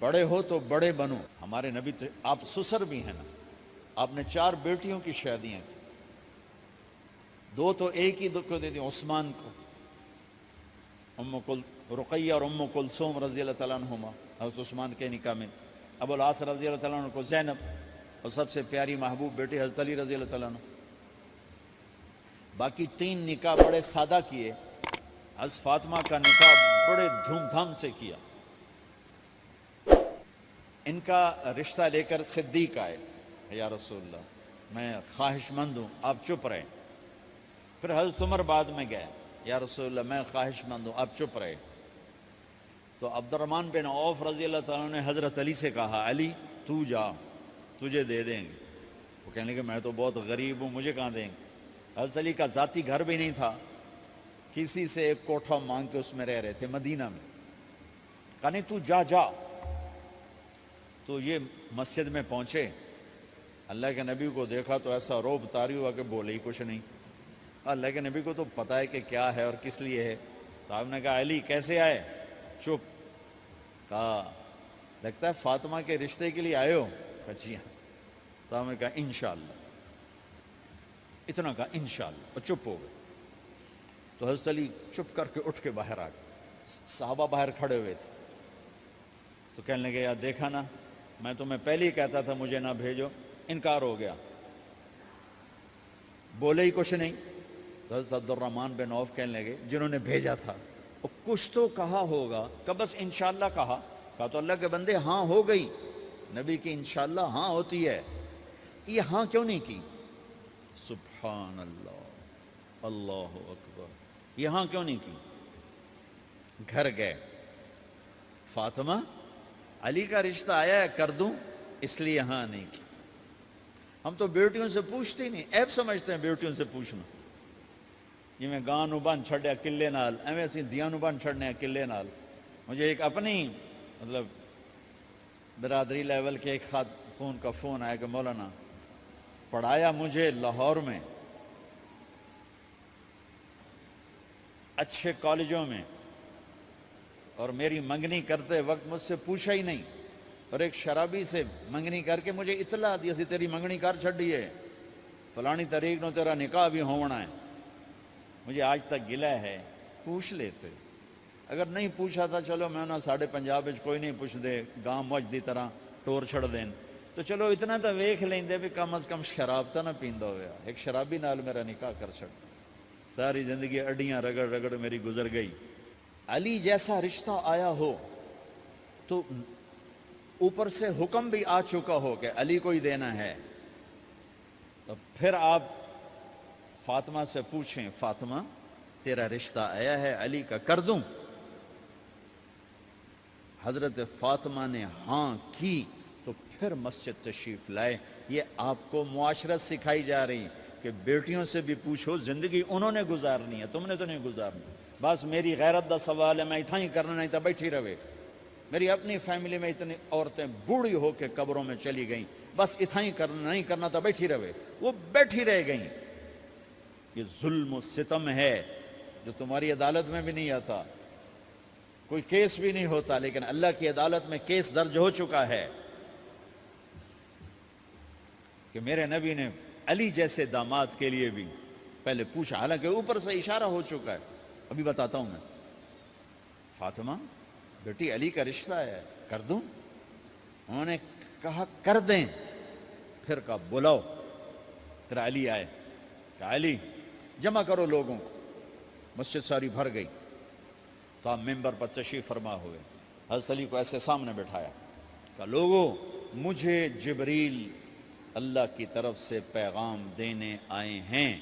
بڑے ہو تو بڑے بنو. ہمارے نبی تو آپ سسر بھی ہیں نا, آپ نے 4 بیٹیوں کی شادیاں کی, 2 تو ایک ہی کو دے دی عثمان کو, رقیہ اور ام کلثوم رضی اللہ تعالیٰ عنہما حضرت عثمان کے نکاح میں, ابو العاص رضی اللہ تعالیٰ عنہ کو زینب, اور سب سے پیاری محبوب بیٹی حضرت علی رضی اللہ تعالیٰ عنہ. باقی 3 نکاح بڑے سادہ کیے, حضرت فاطمہ کا نکاح بڑے دھوم دھام سے کیا. ان کا رشتہ لے کر صدیق آئے, یا رسول اللہ میں خواہش مند ہوں, آپ چپ رہے. پھر حضرت عمر بعد میں گئے, یا رسول اللہ میں خواہش مند ہوں, آپ چپ رہے. تو عبد الرحمن بن عوف رضی اللہ تعالیٰ نے حضرت علی سے کہا, علی تو جا, تجھے دے دیں گے. وہ کہنے لگے میں تو بہت غریب ہوں, مجھے کہاں دیں گے. حضرت علی کا ذاتی گھر بھی نہیں تھا, کسی سے ایک کوٹھا مانگ کے اس میں رہ رہے تھے مدینہ میں. کہا نہیں تو جا جا. تو یہ مسجد میں پہنچے, اللہ کے نبی کو دیکھا تو ایسا روب طاری ہوا کہ بولے ہی کچھ نہیں. اللہ کے نبی کو تو پتہ ہے کہ کیا ہے اور کس لیے ہے. تو آپ نے کہا علی کیسے آئے؟ چپ. کہا لگتا ہے فاطمہ کے رشتے کے لیے آئے ہو. کہا جی ہاں. تو آپ نے کہا انشاءاللہ, اتنا کہا انشاءاللہ, اور چپ ہو گئے. تو حضرت علی چپ کر کے اٹھ کے باہر آ گئے. صحابہ باہر کھڑے ہوئے تھے. تو کہنے لگے یار دیکھا نا, میں تمہیں پہلے ہی کہتا تھا مجھے نہ بھیجو, انکار ہو گیا, بولے ہی کچھ نہیں. تو حضرت عبد الرحمن بن عوف کہنے لگے جنہوں نے بھیجا تھا, وہ کچھ تو کہا ہوگا, کہ بس انشاءاللہ کہا. کہا تو اللہ کے بندے ہاں ہو گئی, نبی کی انشاءاللہ ہاں ہوتی ہے, یہ ہاں کیوں نہیں کی؟ سبحان اللہ, اللہ اکبر, یہ ہاں کیوں نہیں کی؟ گھر گئے, فاطمہ علی کا رشتہ آیا ہے کر دوں, اس لیے ہاں نہیں کی. ہم تو بیٹیوں سے پوچھتے ہی نہیں, عیب سمجھتے ہیں بیٹیوں سے پوچھنا. یہ میں گاں نو بن چھڑیا قلعے نال, ایویں اسی دیاں نو بن چھڑنے قلعے نال. مجھے ایک اپنی مطلب برادری لیول کے ایک خاتون کا فون آیا کہ مولانا پڑھایا مجھے لاہور میں اچھے کالجوں میں, اور میری منگنی کرتے وقت مجھ سے پوچھا ہی نہیں, اور ایک شرابی سے منگنی کر کے مجھے اطلاع دی سی تیری منگنی کر چھڑی ہے, فلانی تاریخ نو تیرا نکاح بھی ہونا ہے. مجھے آج تک گلہ ہے, پوچھ لیتے. اگر نہیں پوچھا تھا چلو میں انہاں ساڑھے پنجاب کوئی نہیں پوچھ دے, گاں مجھ دی طرح ٹور چھڑ دیں, تو چلو اتنا تو ویکھ لیں دے بھی کم از کم شراب تو نہ پیندا ہویا. ایک شرابی نال میرا نکاح کر چھڑ, ساری زندگی اڈیاں رگڑ رگڑ میری گزر گئی. علی جیسا رشتہ آیا ہو تو اوپر سے حکم بھی آ چکا ہو کہ علی کو ہی دینا ہے, تو پھر آپ فاطمہ سے پوچھیں, فاطمہ تیرا رشتہ آیا ہے علی کا, کر دوں؟ حضرت فاطمہ نے ہاں کی تو پھر مسجد تشریف لائے. یہ آپ کو معاشرت سکھائی جا رہی کہ بیٹیوں سے بھی پوچھو, زندگی انہوں نے گزارنی ہے, تم نے تو نہیں گزارنی. بس میری غیرت دا سوال ہے, میں اتنا ہی کرنا, نہیں تو بیٹھی رہے. میری اپنی فیملی میں اتنی عورتیں بوڑھی ہو کے قبروں میں چلی گئیں, بس اتنا ہی کرنا, نہیں کرنا تو بیٹھی رہے. وہ بیٹھی رہ گئیں. یہ ظلم و ستم ہے جو تمہاری عدالت میں بھی نہیں آتا, کوئی کیس بھی نہیں ہوتا, لیکن اللہ کی عدالت میں کیس درج ہو چکا ہے کہ میرے نبی نے علی جیسے داماد کے لیے بھی پہلے پوچھا, حالانکہ اوپر سے اشارہ ہو چکا ہے. ابھی بتاتا ہوں میں. فاطمہ بیٹی علی کا رشتہ ہے, کر دوں؟ انہوں نے کہا کر دیں. پھر کہا بلاؤ. پھر علی آئے, کہا علی جمع کرو لوگوں کو. مسجد ساری بھر گئی. تو آپ ممبر پر تشریف فرما ہوئے. حضرت علی کو ایسے سامنے بٹھایا, کہا لوگوں مجھے جبریل اللہ کی طرف سے پیغام دینے آئے ہیں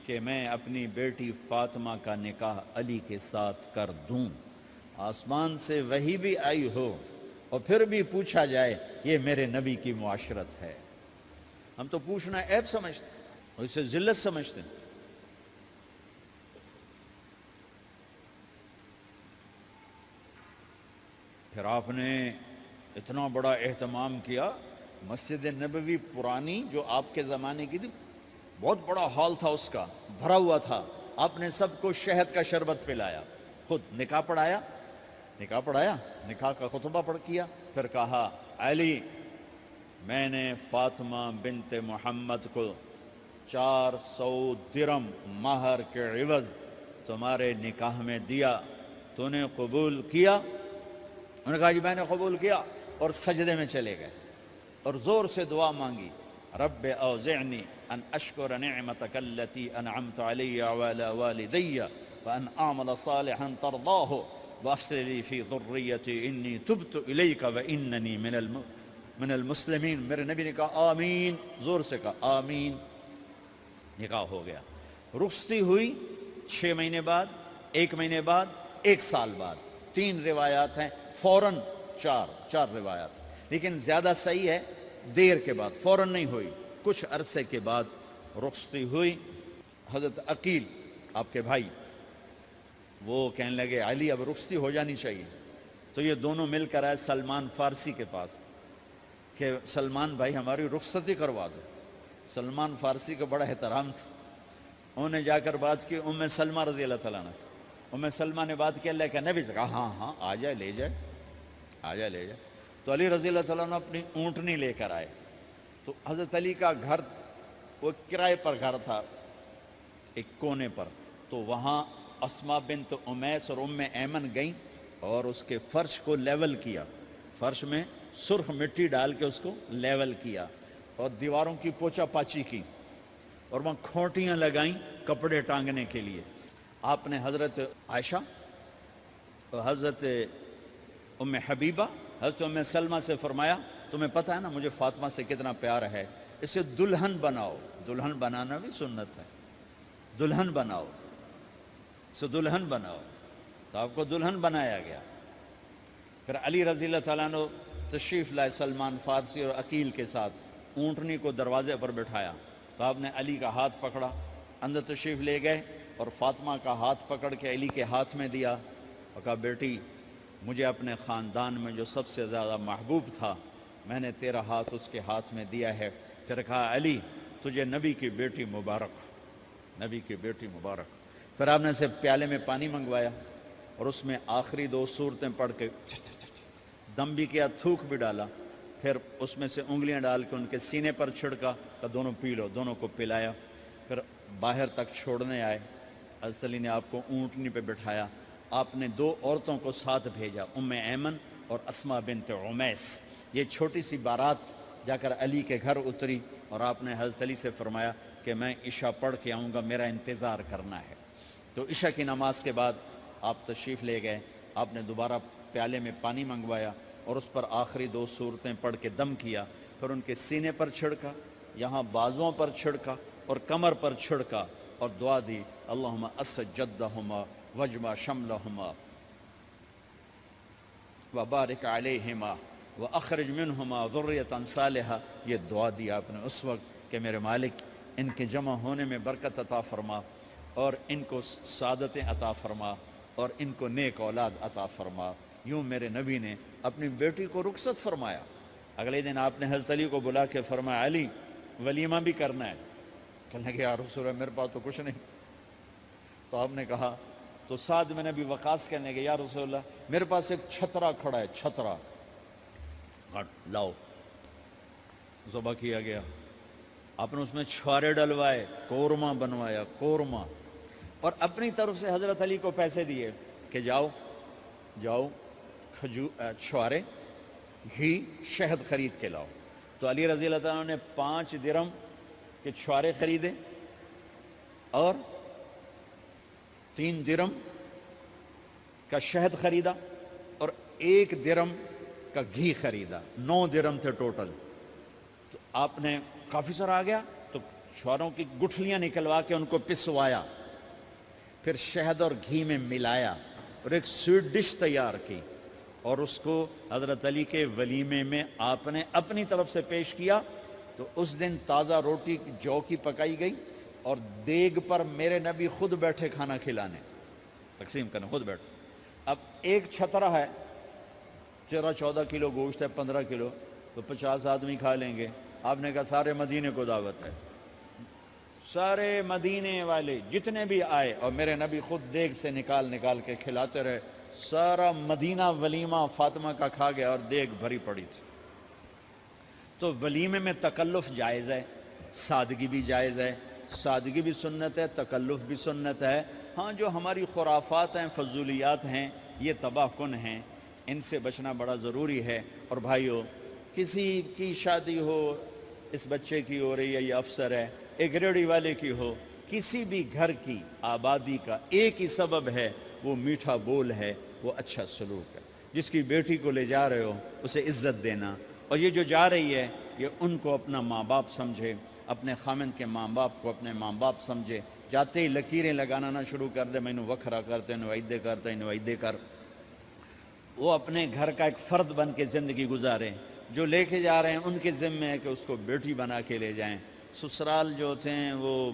کہ میں اپنی بیٹی فاطمہ کا نکاح علی کے ساتھ کر دوں. آسمان سے وحی بھی آئی ہو اور پھر بھی پوچھا جائے, یہ میرے نبی کی معاشرت ہے. ہم تو پوچھنا عیب سمجھتے اور اسے ذلت سمجھتے ہیں. پھر آپ نے اتنا بڑا اہتمام کیا. مسجد نبوی پرانی جو آپ کے زمانے کی تھی, بہت بڑا ہال تھا, اس کا بھرا ہوا تھا. آپ نے سب کو شہد کا شربت پلایا, خود نکاح پڑھایا, نکاح پڑھایا، نکاح کا خطبہ پڑھ کیا، پھر کہا علی میں نے فاطمہ بنت محمد کو 400 درم مہر کے عوض تمہارے نکاح میں دیا، تو نے قبول کیا؟ انہوں نے کہا جی میں نے قبول کیا، اور سجدے میں چلے گئے اور زور سے دعا مانگی، رب اوزعنی ان اشکر نعمتک التی انعمت علی وعلی والدی وان اعمل صالحا ترضاہ واصلح لی فی ذریتی انی تبت الیک واننی من المسلمین۔ میرے نبی نے کہا آمین، زور سے کہا آمین، نکاح ہو گیا۔ رخصتی ہوئی 6 مہینے بعد، 1 مہینے بعد، 1 سال بعد، 3 روایات ہیں، فوراً 4 روایات، لیکن زیادہ صحیح ہے دیر کے بعد، فوراً نہیں ہوئی، کچھ عرصے کے بعد رخصتی ہوئی۔ حضرت عقیل آپ کے بھائی وہ کہنے لگے علی اب رخصتی ہو جانی چاہیے، تو یہ دونوں مل کر آئے سلمان فارسی کے پاس کہ سلمان بھائی ہماری رخصتی کروا دو۔ سلمان فارسی کا بڑا احترام تھا، انہوں نے جا کر بات کی ام سلمہ رضی اللہ تعالیٰ عنہ سے۔ ام سلمہ نے بات کی اللہ کے نبی سے، کہا ہاں ہاں آ جائے، لے جائے، آ جائے لے جائے۔ تو علی رضی اللہ تعالیٰ عنہ اپنی اونٹنی لے کر آئے، تو حضرت علی کا گھر وہ کرائے پر گھر تھا ایک کونے پر، تو وہاں اسماء بنت امیس اور ام ایمن گئیں اور اس کے فرش کو لیول کیا، فرش میں سرخ مٹی ڈال کے اس کو لیول کیا اور دیواروں کی پوچا پاچی کی اور وہاں کھوٹیاں لگائیں کپڑے ٹانگنے کے لیے۔ آپ نے حضرت عائشہ، حضرت ام حبیبہ، حضرت ام سلمہ سے فرمایا تمہیں پتہ ہے نا مجھے فاطمہ سے کتنا پیار ہے، اسے دلہن بناؤ۔ دلہن بنانا بھی سنت ہے، دلہن بناؤ، اسے دلہن بناؤ، تو آپ کو دلہن بنایا گیا۔ پھر علی رضی اللہ تعالیٰ عنہ تشریف لائے سلمان فارسی اور عقیل کے ساتھ، اونٹنی کو دروازے پر بٹھایا، تو آپ نے علی کا ہاتھ پکڑا، اندر تشریف لے گئے اور فاطمہ کا ہاتھ پکڑ کے علی کے ہاتھ میں دیا اور کہا بیٹی مجھے اپنے خاندان میں جو سب سے زیادہ محبوب تھا میں نے تیرا ہاتھ اس کے ہاتھ میں دیا ہے۔ پھر کہا علی تجھے نبی کی بیٹی مبارک، نبی کی بیٹی مبارک۔ پھر آپ نے اسے پیالے میں پانی منگوایا اور اس میں آخری 2 سورتیں پڑھ کے دم بھی کیا، تھوک بھی ڈالا، پھر اس میں سے انگلیاں ڈال کے ان کے سینے پر چھڑکا کہ دونوں پی لو، دونوں کو پلایا۔ پھر باہر تک چھوڑنے آئے، حضرت علی نے آپ کو اونٹنی پہ بٹھایا، آپ نے 2 عورتوں کو ساتھ بھیجا، ام ایمن اور اسماء بنت عمیس۔ یہ چھوٹی سی بارات جا کر علی کے گھر اتری اور آپ نے حضرت علی سے فرمایا کہ میں عشاء پڑھ کے آؤں گا، میرا انتظار کرنا ہے۔ تو عشاء کی نماز کے بعد آپ تشریف لے گئے، آپ نے دوبارہ پیالے میں پانی منگوایا اور اس پر آخری 2 سورتیں پڑھ کے دم کیا، پھر ان کے سینے پر چھڑکا، یہاں بازوؤں پر چھڑکا اور کمر پر چھڑکا اور دعا دی اللہم اسد جدہما وجمع شملہما وبارک علیہما واخرج منہما ذریۃ صالحہ۔ یہ دعا دی آپ نے اس وقت کہ میرے مالک ان کے جمع ہونے میں برکت عطا فرما اور ان کو سعادتیں عطا فرما اور ان کو نیک اولاد عطا فرما۔ یوں میرے نبی نے اپنی بیٹی کو رخصت فرمایا۔ اگلے دن آپ نے حضرت علی کو بلا کے فرمایا علی ولیمہ بھی کرنا ہے۔ کہنے لگے یا رسول اللہ میرے پاس تو کچھ نہیں۔ تو آپ نے کہا، تو سعد بن ابی وقاص کہنے لگے یا رسول اللہ میرے پاس ایک چھترا کھڑا ہے، چھترا لاؤ، ذبح کیا گیا۔ آپ نے اس میں چھوارے ڈلوائے، قورمہ بنوایا، قورمہ، اور اپنی طرف سے حضرت علی کو پیسے دیے کہ جاؤ چھوارے، گھی، شہد خرید کے لاؤ۔ تو علی رضی اللہ تعالیٰ نے 5 درم کے چھوارے خریدے اور 3 درم کا شہد خریدا اور 1 درم کا گھی خریدا، 9 درم تھے ٹوٹل۔ تو آپ نے کافی سارا آ گیا تو چھواروں کی گٹھلیاں نکلوا کے ان کو پسوایا، پھر شہد اور گھی میں ملایا اور ایک سویٹ ڈش تیار کی اور اس کو حضرت علی کے ولیمے میں آپ نے اپنی طرف سے پیش کیا۔ تو اس دن تازہ روٹی جو کی پکائی گئی اور دیگ پر میرے نبی خود بیٹھے کھانا کھلانے، تقسیم کرنے، خود بیٹھے۔ اب ایک چھترا ہے، 13-14 کلو گوشت ہے، 15 کلو، تو 50 آدمی کھا لیں گے۔ آپ نے کہا سارے مدینے کو دعوت ہے، سارے مدینے والے جتنے بھی آئے، اور میرے نبی خود دیگ سے نکال کے کھلاتے رہے، سارا مدینہ ولیمہ فاطمہ کا کھا گیا اور دیگ بھری پڑی تھی۔ تو ولیمے میں تکلف جائز ہے، سادگی بھی جائز ہے، سادگی بھی سنت ہے، تکلف بھی سنت ہے۔ ہاں جو ہماری خرافات ہیں، فضولیات ہیں، یہ تباہ کن ہیں، ان سے بچنا بڑا ضروری ہے۔ اور بھائیو، کسی کی شادی ہو، اس بچے کی ہو رہی ہے، یہ افسر ہے، ایک ریڑھی والے کی ہو، کسی بھی گھر کی آبادی کا ایک ہی سبب ہے، وہ میٹھا بول ہے، وہ اچھا سلوک ہے۔ جس کی بیٹی کو لے جا رہے ہو اسے عزت دینا، اور یہ جو جا رہی ہے یہ ان کو اپنا ماں باپ سمجھے، اپنے خامند کے ماں باپ کو اپنے ماں باپ سمجھے۔ جاتے ہی لکیریں لگانا نہ شروع کر دے، مینوں وکھرا کرتے نوائدے کرتے نوائدے کر۔ وہ اپنے گھر کا ایک فرد بن کے زندگی گزاریں۔ جو لے کے جا رہے ہیں ان کے ذمے ہے کہ اس کو بیٹی بنا کے لے جائیں۔ سسرال جو ہوتے ہیں وہ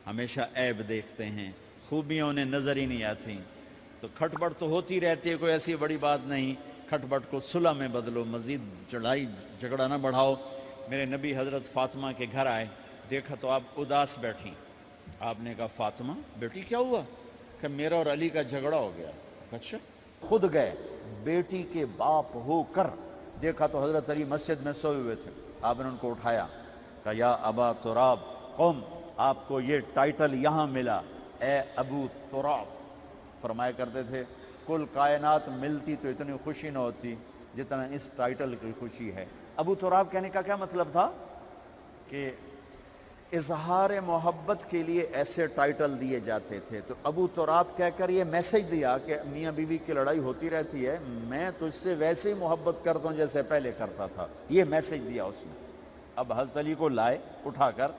ہمیشہ عیب دیکھتے ہیں، خوبیاں انہیں نظر ہی نہیں آتی۔ تو کھٹ بٹ تو ہوتی رہتی ہے، کوئی ایسی بڑی بات نہیں۔ کھٹ بٹ کو صلح میں بدلو، مزید لڑائی جھگڑا نہ بڑھاؤ۔ میرے نبی حضرت فاطمہ کے گھر آئے، دیکھا تو آپ اداس بیٹھی۔ آپ نے کہا فاطمہ بیٹی کیا ہوا؟ کہ میرا اور علی کا جھگڑا ہو گیا۔ اچھا؟ خود گئے بیٹی کے باپ ہو کر، دیکھا تو حضرت علی مسجد میں سوئے ہوئے تھے۔ آپ نے ان کو اٹھایا، کہا یا ابا تراب قم، آپ کو یہ ٹائٹل یہاں ملا، اے ابو تراب۔ فرمایا کرتے تھے کل کائنات ملتی تو اتنی خوشی نہ ہوتی جتنا اس ٹائٹل کی خوشی ہے۔ ابو تراب کہنے کا کیا مطلب تھا؟ کہ اظہار محبت کے لیے ایسے ٹائٹل دیے جاتے تھے۔ تو ابو تراب کہہ کر یہ میسج دیا کہ میاں بیوی کی لڑائی ہوتی رہتی ہے، میں تجھ سے ویسے ہی محبت کرتا ہوں جیسے پہلے کرتا تھا، یہ میسج دیا اس نے۔ اب حضرت علی کو لائے اٹھا کر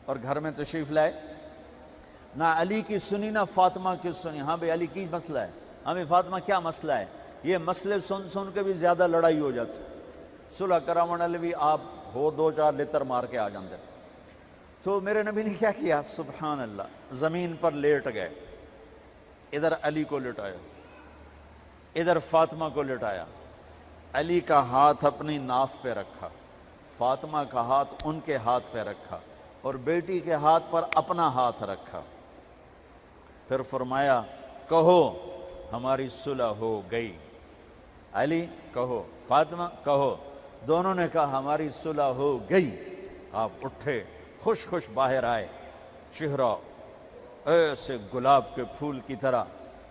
اور گھر میں تشریف لائے، نہ علی کی سنی نہ فاطمہ کی سنی۔ ہاں بھئی علی کی مسئلہ ہے، ہمیں فاطمہ کیا مسئلہ ہے؟ یہ مسئلے سن کے بھی زیادہ لڑائی ہو جاتی، صلح کراون والے بھی آپ ہو دو چار لتر مار کے آ جاندے۔ تو میرے نبی نے کیا کیا؟ سبحان اللہ، زمین پر لیٹ گئے، ادھر علی کو لٹایا، ادھر فاطمہ کو لٹایا، علی کا ہاتھ اپنی ناف پہ رکھا، فاطمہ کا ہاتھ ان کے ہاتھ پہ رکھا، اور بیٹی کے ہاتھ پر اپنا ہاتھ رکھا۔ پھر فرمایا کہو ہماری صلح ہو گئی۔ علی کہو، فاطمہ کہو۔ دونوں نے کہا ہماری صلح ہو گئی۔ آپ اٹھے، خوش خوش باہر آئے، چہرہ ایسے گلاب کے پھول کی طرح۔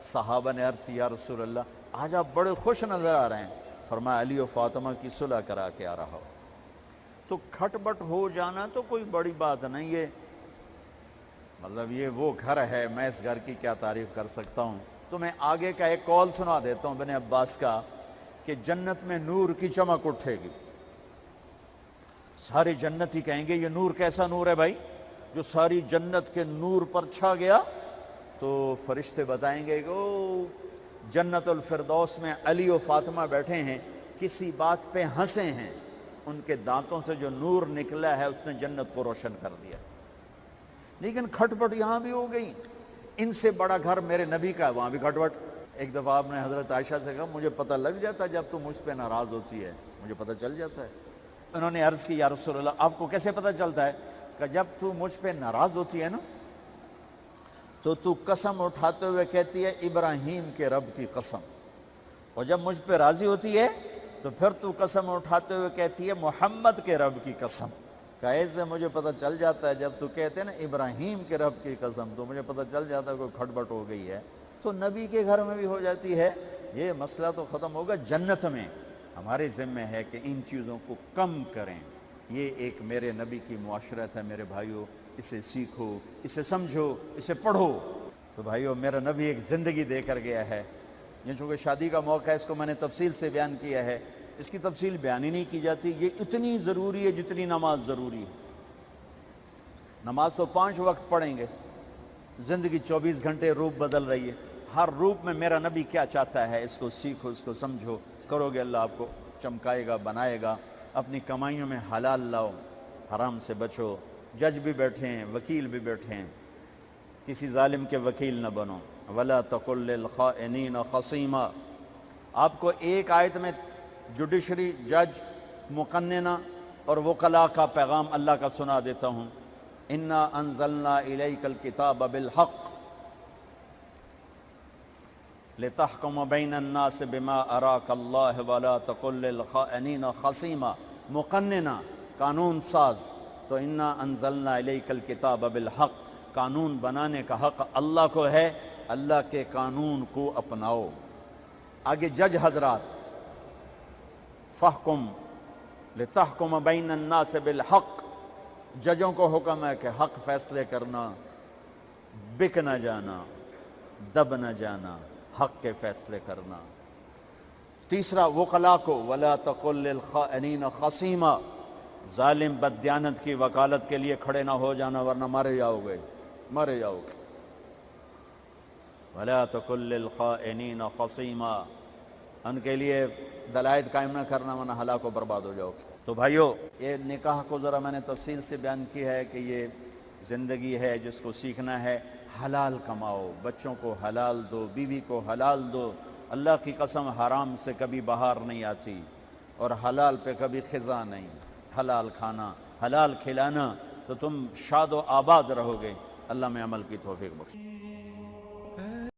صحابہ نے عرض کی یا رسول اللہ آج آپ بڑے خوش نظر آ رہے ہیں۔ فرمایا علی و فاطمہ کی صلح کرا کے آ رہا ہو۔ تو کھٹ بٹ ہو جانا تو کوئی بڑی بات نہیں ہے، مطلب یہ وہ گھر ہے، میں اس گھر کی کیا تعریف کر سکتا ہوں۔ تو میں آگے کا ایک قول سنا دیتا ہوں ابن عباس کا، کہ جنت میں نور کی چمک اٹھے گی، سارے جنتی کہیں گے یہ نور کیسا نور ہے بھائی جو ساری جنت کے نور پر چھا گیا؟ تو فرشتے بتائیں گے کہ او جنت الفردوس میں علی و فاطمہ بیٹھے ہیں، کسی بات پہ ہنسے ہیں، ان کے دانتوں سے جو نور نکلا ہے اس نے جنت کو روشن کر دیا۔ لیکن کھٹ پٹ یہاں بھی ہو گئی، ان سے بڑا گھر میرے نبی کا ہے، وہاں بھی کھٹ پٹ۔ ایک دفعہ آپ نے حضرت عائشہ سے کہا مجھے پتہ لگ جاتا جب تو مجھ پہ ناراض ہوتی ہے، مجھے پتہ چل جاتا ہے۔ انہوں نے عرض کی یا رسول اللہ آپ کو کیسے پتہ چلتا ہے؟ کہ جب تو مجھ پہ ناراض ہوتی ہے نا تو قسم اٹھاتے ہوئے کہتی ہے ابراہیم کے رب کی قسم، اور جب مجھ پہ راضی ہوتی ہے تو پھر تو قسم اٹھاتے ہوئے کہتی ہے محمد کے رب کی قسم۔ کہ ایسے مجھے پتہ چل جاتا ہے جب تو کہتے ہیں نا ابراہیم کے رب کی قسم، تو مجھے پتہ چل جاتا ہے کوئی کھٹ بٹ ہو گئی ہے۔ تو نبی کے گھر میں بھی ہو جاتی ہے، یہ مسئلہ تو ختم ہوگا جنت میں۔ ہمارے ذمہ ہے کہ ان چیزوں کو کم کریں۔ یہ ایک میرے نبی کی معاشرت ہے میرے بھائیو، اسے سیکھو، اسے سمجھو، اسے پڑھو۔ تو بھائیو میرا نبی ایک زندگی دے کر گیا ہے، یہ چونکہ شادی کا موقع ہے اس کو میں نے تفصیل سے بیان کیا ہے، اس کی تفصیل بیان ہی نہیں کی جاتی۔ یہ اتنی ضروری ہے جتنی نماز ضروری ہے۔ نماز تو 5 وقت پڑھیں گے، زندگی 24 گھنٹے روپ بدل رہی ہے، ہر روپ میں میرا نبی کیا چاہتا ہے اس کو سیکھو، اس کو سمجھو، کرو گے اللہ آپ کو چمکائے گا، بنائے گا۔ اپنی کمائیوں میں حلال لاؤ، حرام سے بچو۔ جج بھی بیٹھے ہیں، وکیل بھی بیٹھے ہیں، کسی ظالم کے وکیل نہ بنو۔ وَلَا تَقُلْ لِلْخَائِنِينَ خَصِيمًا۔ آپ کو ایک آیت میں جوڈیشری، جج، مقننہ اور وکلاء کا پیغام اللہ کا سنا دیتا ہوں۔ اِنَّا أَنزَلْنَا إِلَيْكَ الْكِتَابَ بِالْحَقِّ۔ لتحکم بین الناس بما اراک اللہ ولا تقل للخائنین خصیما، مقننہ قانون ساز، تو انا انزلنا الیک الکتاب بالحق، قانون بنانے کا حق اللہ کو ہے، اللہ کے قانون کو اپناؤ۔ آگے جج حضرات، فحکم لتحکم بین الناس بالحق، ججوں کو حکم ہے کہ حق فیصلے کرنا، بک نہ جانا، دب نہ جانا، حق کے فیصلے کرنا۔ تیسرا وکلاء کو، ولا تقل للخائنین خصیما، ظالم بددیانت کی وکالت کے لیے کھڑے نہ ہو جانا ورنہ مارے جاؤ گے، مارے جاؤ گے۔ ولا تقل للخائنین خصیما، ان کے لیے دلائل قائم نہ کرنا ورنہ ہلاک و برباد ہو جاؤ گے۔ تو بھائیو، یہ نکاح کو ذرا میں نے تفصیل سے بیان کی ہے کہ یہ زندگی ہے جس کو سیکھنا ہے۔ حلال کماؤ، بچوں کو حلال دو، بیوی کو حلال دو، اللہ کی قسم حرام سے کبھی بہار نہیں آتی اور حلال پہ کبھی خزاں نہیں۔ حلال کھانا، حلال کھلانا، تو تم شاد و آباد رہو گے۔ اللہ میں عمل کی توفیق بخشے۔